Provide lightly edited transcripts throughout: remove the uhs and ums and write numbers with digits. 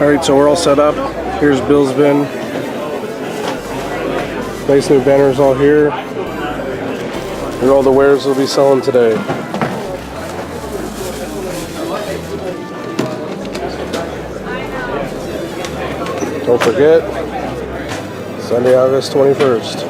Alright, so we're all set up. Here's Bill's bin. Nice new banners all here. Here are all the wares we'll be selling today. Don't forget, Sunday, August 21st.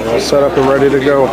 All set up and ready to go.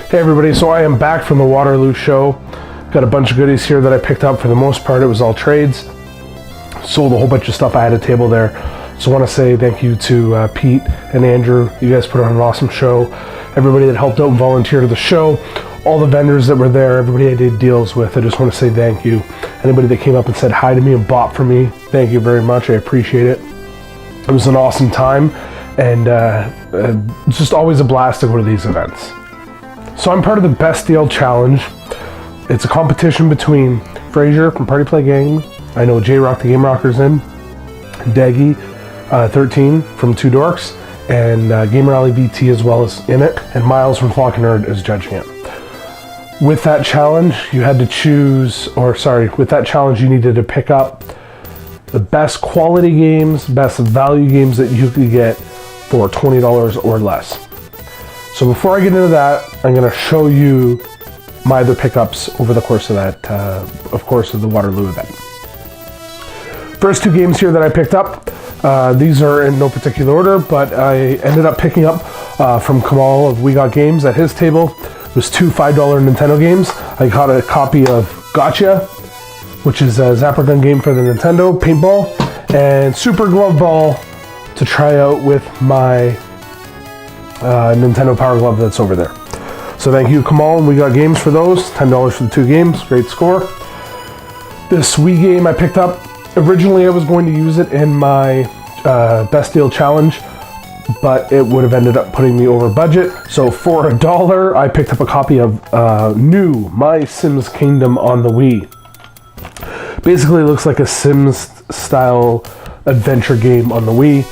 Hey everybody, so I am back from the Waterloo show. Got a bunch of goodies here that I picked up. For the most part, it was all trades. Sold a whole bunch of stuff. I had a table there. So I want to say thank you to Pete and Andrew. You guys put on an awesome show. Everybody that helped out and volunteered at the show. All the vendors that were there. Everybody I did deals with. I just want to say thank you. Anybody that came up and said hi to me and bought for me, thank you very much. I appreciate it. It was an awesome time. And it's just always a blast to go to these events. So I'm part of the Best Deal Challenge. It's a competition between FRAZER from Party Play Gang. I know JRock the GameRocker's in. Daggy 13 from Two Dorks. And Gamer Alley BT as well as in it. And Miles from Flock and Nerd is judging it. With that challenge, you had to choose, with that challenge you needed to pick up the best quality games, best value games that you could get for $20 or less. So before I get into that, I'm going to show you my other pickups over the course of that, of the Waterloo event. First two games here that I picked up, these are in no particular order, but I ended up picking up from Kamal of We Got Games at his table. It was two $5 Nintendo games. I got a copy of Gotcha, which is a Zapper Gun game for the Nintendo, paintball, and Super Glove Ball to try out with my Nintendo Power Glove that's over there. So thank you, Kamal, and We Got Games for those. $10 for the two games, great score. This Wii game I picked up. Originally I was going to use it in my Best Deal Challenge, but it would have ended up putting me over budget. So for $1, I picked up a copy of new My Sims Kingdom on the Wii. Basically it looks like a Sims style adventure game on the Wii.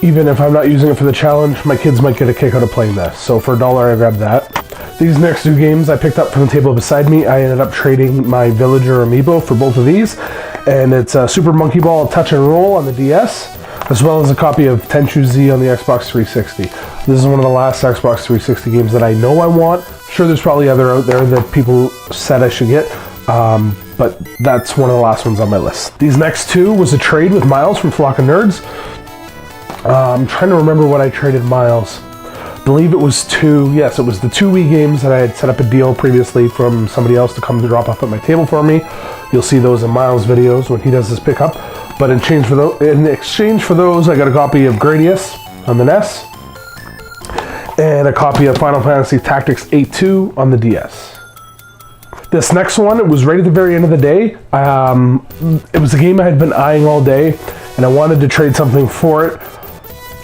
Even if I'm not using it for the challenge, my kids might get a kick out of playing this. So for $1, I grabbed that. These next two games I picked up from the table beside me. I ended up trading my Villager amiibo for both of these. And it's Super Monkey Ball Touch and Roll on the DS, as well as a copy of Tenchu Z on the Xbox 360. This is one of the last Xbox 360 games that I know I want. I'm sure there's probably other out there that people said I should get. But that's one of the last ones on my list. These next two was a trade with Miles from Flock of Nerds. I'm trying to remember what I traded Miles. I believe it was it was the two Wii games that I had set up a deal previously from somebody else to come to drop off at my table for me. You'll see those in Miles' videos when he does his pickup. But in exchange for those, I got a copy of Gradius on the NES and a copy of Final Fantasy Tactics 8-2 on the DS. This next one, it was right at the very end of the day. It was a game I had been eyeing all day, and I wanted to trade something for it.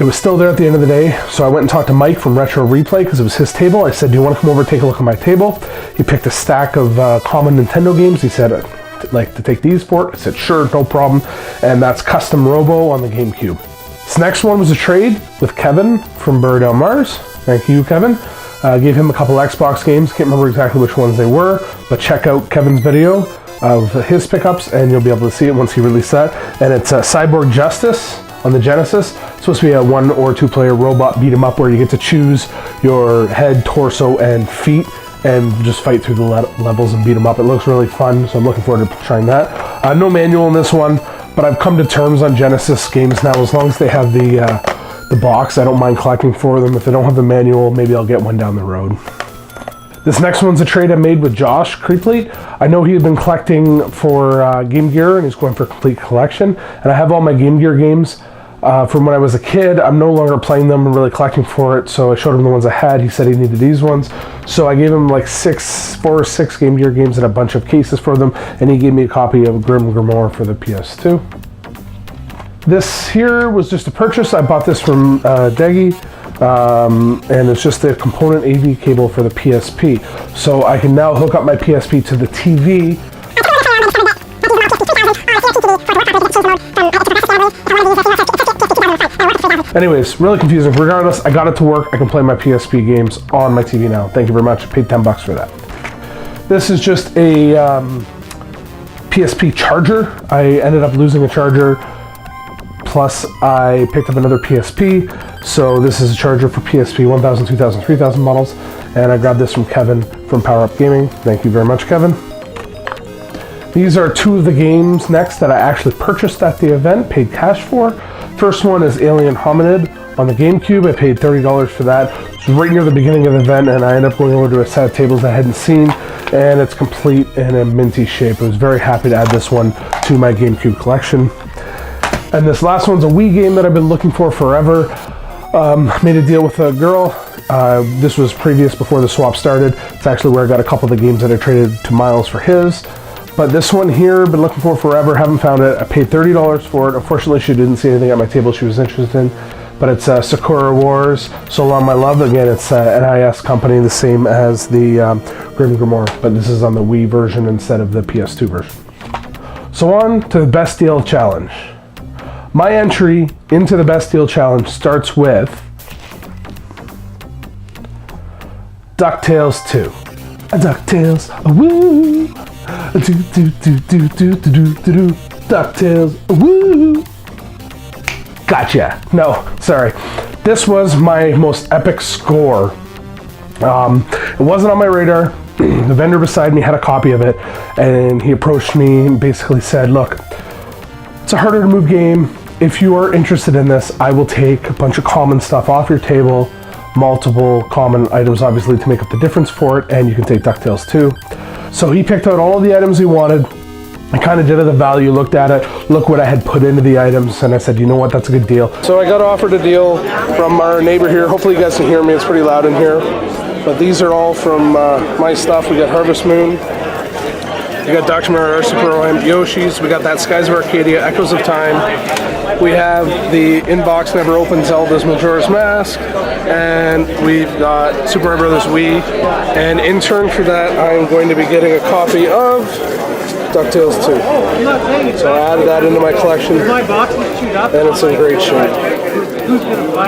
It was still there at the end of the day, so I went and talked to Mike from Retro Replay because it was his table. I said, do you want to come over and take a look at my table? He picked a stack of common Nintendo games. He said, I'd like to take these for it. I said, sure, no problem. And that's Custom Robo on the GameCube. This next one was a trade with Kevin from Burridale Mars. Thank you, Kevin. Gave him a couple Xbox games. Can't remember exactly which ones they were, but check out Kevin's video of his pickups and you'll be able to see it once he released that. And it's Cyborg Justice on the Genesis. It's supposed to be a 1 or 2 player robot beat 'em up where you get to choose your head, torso, and feet and just fight through the levels and beat them up. It looks really fun, so I'm looking forward to trying that. No manual in this one, but I've come to terms on Genesis games now. As long as they have the box, I don't mind collecting for them. If they don't have the manual, maybe I'll get one down the road. This next one's a trade I made with Josh Creeplete. I know he had been collecting for Game Gear and he's going for a complete collection. And I have all my Game Gear games from when I was a kid. I'm no longer playing them and really collecting for it, so I showed him the ones I had. He said he needed these ones. So I gave him like 4 or 6 Game Gear games and a bunch of cases for them, and he gave me a copy of Grim Grimoire for the PS2. This here was just a purchase. I bought this from Deggy, and it's just a component AV cable for the PSP. So I can now hook up my PSP to the TV. Anyways, really confusing. Regardless, I got it to work. I can play my PSP games on my TV now. Thank you very much. I paid $10 for that. This is just a PSP charger. I ended up losing a charger. Plus, I picked up another PSP. So this is a charger for PSP 1000, 2000, 3000 models. And I grabbed this from Kevin from Power Up Gaming. Thank you very much, Kevin. These are 2 of the games next that I actually purchased at the event, paid cash for. First one is Alien Hominid on the GameCube. I paid $30 for that. It was right near the beginning of the event, and I ended up going over to a set of tables I hadn't seen, and it's complete in a minty shape. I was very happy to add this one to my GameCube collection. And this last one's a Wii game that I've been looking for forever. Made a deal with a girl. This was previous before the swap started. It's actually where I got a couple of the games that I traded to Miles for his. But this one here, been looking for forever, haven't found it. I paid $30 for it. Unfortunately, she didn't see anything at my table she was interested in. But it's Sakura Wars, So Long My Love. Again, it's an NIS company, the same as the Grim Grimoire, but this is on the Wii version instead of the PS2 version. So on to the Best Deal Challenge. My entry into the Best Deal Challenge starts with DuckTales 2. DuckTales, woo! DuckTales, woo! Gotcha. No, sorry. This was my most epic score. It wasn't on my radar. The vendor beside me had a copy of it, and he approached me and basically said, look, it's a harder to move game. If you are interested in this, I will take a bunch of common stuff off your table, multiple common items obviously to make up the difference for it, and you can take DuckTales 2. So he picked out all the items he wanted. I kind of did the value, looked at it, look what I had put into the items, and I said, you know what, that's a good deal. So I got offered a deal from our neighbor here. Hopefully you guys can hear me, it's pretty loud in here. But these are all from my stuff. We got Harvest Moon, we got Dr. Mario Super Amp Yoshi's, we got that Skies of Arcadia, Echoes of Time. We have the inbox never opened Zelda's Majora's Mask, and we've got Super Mario Brothers Wii. And in turn for that, I'm going to be getting a copy of DuckTales 2. So I added that into my collection, and it's in great shape.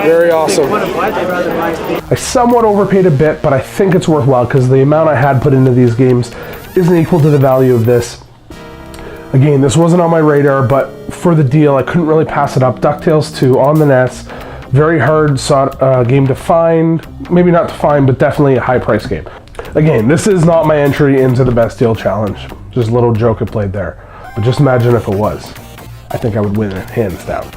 Very awesome. I somewhat overpaid a bit, but I think it's worthwhile because the amount I had put into these games isn't equal to the value of this. Again, this wasn't on my radar, but for the deal, I couldn't really pass it up. DuckTales 2 on the NES, very hard game to find. Maybe not to find, but definitely a high price game. Again, this is not my entry into the Best Deal Challenge. Just a little joke I played there. But just imagine if it was. I think I would win it hands down.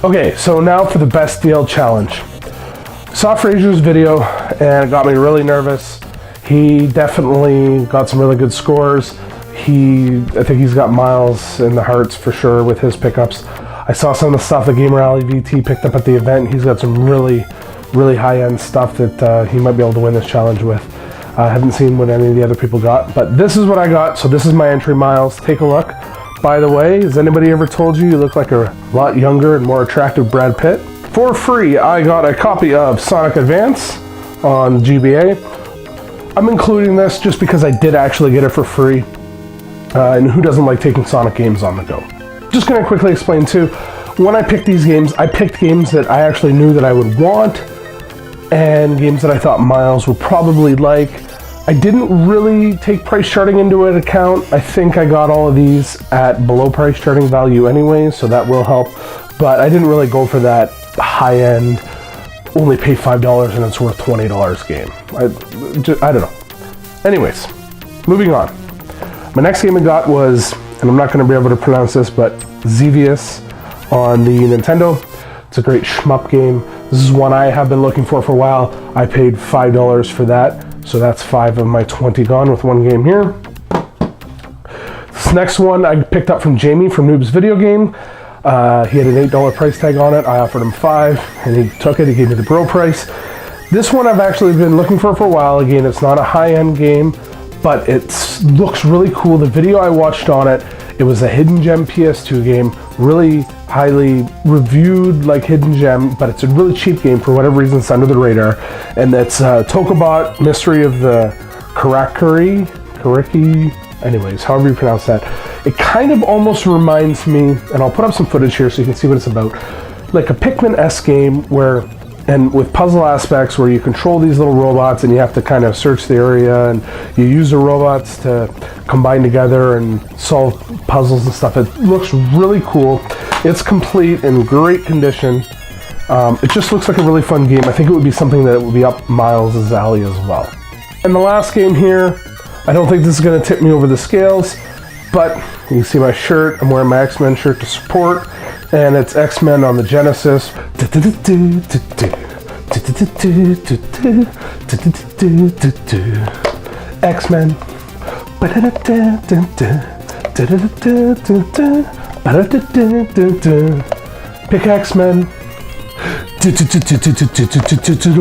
Okay, so now for the Best Deal Challenge. I saw FRAZER's video and it got me really nervous. He definitely got some really good scores. I think he's got miles in the hearts for sure with his pickups. I saw some of the stuff that Gamer Alley VT picked up at the event. He's got some really high-end stuff that he might be able to win this challenge with. I haven't seen what any of the other people got, but this is what I got, so this is my entry, Miles. Take a look. By the way, has anybody ever told you look like a lot younger and more attractive Brad Pitt? For free, I got a copy of Sonic Advance on GBA. I'm including this just because I did actually get it for free. And who doesn't like taking Sonic games on the go? Just gonna quickly explain too, when I picked these games, I picked games that I actually knew that I would want and games that I thought Miles would probably like. I didn't really take price charting into an account. I think I got all of these at below price charting value anyway, so that will help. But I didn't really go for that high-end, only pay $5 and it's worth $20 game. I don't know. Anyways, moving on. My next game I got was, and I'm not going to be able to pronounce this, but Xevious on the Nintendo. It's a great shmup game. This is one I have been looking for a while. I paid $5 for that, so that's 5 of my 20 gone with one game here. This next one I picked up from Jamie from Noob's Video Game. He had an $8 price tag on it. I offered him $5, and he took it. He gave me the bro price. This one I've actually been looking for a while. Again, it's not a high-end game, but it looks really cool. The video I watched on it, it was a Hidden Gem PS2 game, really highly reviewed like Hidden Gem, but it's a really cheap game for whatever reason. It's under the radar, and it's Tokobot Mystery of the Karakuri, anyways, however you pronounce that. It kind of almost reminds me, and I'll put up some footage here so you can see what it's about, like a Pikmin-esque game where, and with puzzle aspects where you control these little robots and you have to kind of search the area and you use the robots to combine together and solve puzzles and stuff. It looks really cool. It's complete in great condition. It just looks like a really fun game. I think it would be something that would be up Miles' alley as well. And the last game here, I don't think this is going to tip me over the scales, but you can see my shirt. I'm wearing my X-Men shirt to support, and it's X-Men on the Genesis. X-Men. Pick X-Men.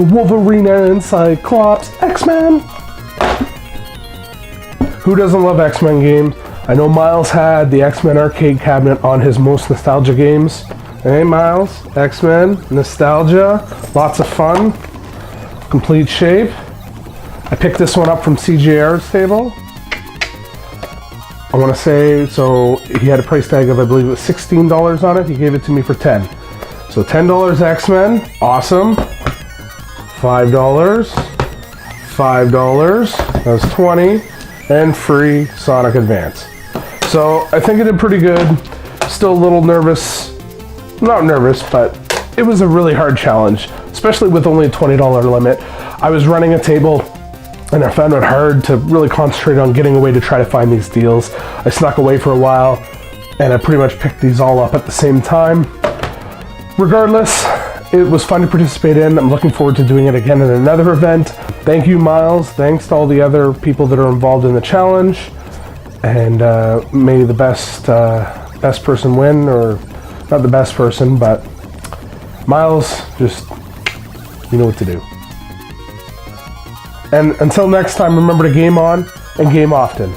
Wolverine and Cyclops. X-Men. Who doesn't love X-Men games? I know Miles had the X-Men arcade cabinet on his most nostalgia games. Hey Miles, X-Men, nostalgia, lots of fun, complete shape. I picked this one up from SeeJayAre's table. I want to say, so he had a price tag of, I believe it was $16 on it. He gave it to me for 10. So $10 X-Men, awesome. $5, that was 20, and free Sonic Advance. So I think it did pretty good. Still a little nervous. Not nervous, but it was a really hard challenge, especially with only a $20 limit. I was running a table and I found it hard to really concentrate on getting away to try to find these deals. I snuck away for a while and I pretty much picked these all up at the same time. Regardless, it was fun to participate in. I'm looking forward to doing it again in another event. Thank you, Miles. Thanks to all the other people that are involved in the challenge. And may the best person win, or not the best person, but Miles, just, you know what to do. And until next time, remember to game on and game often.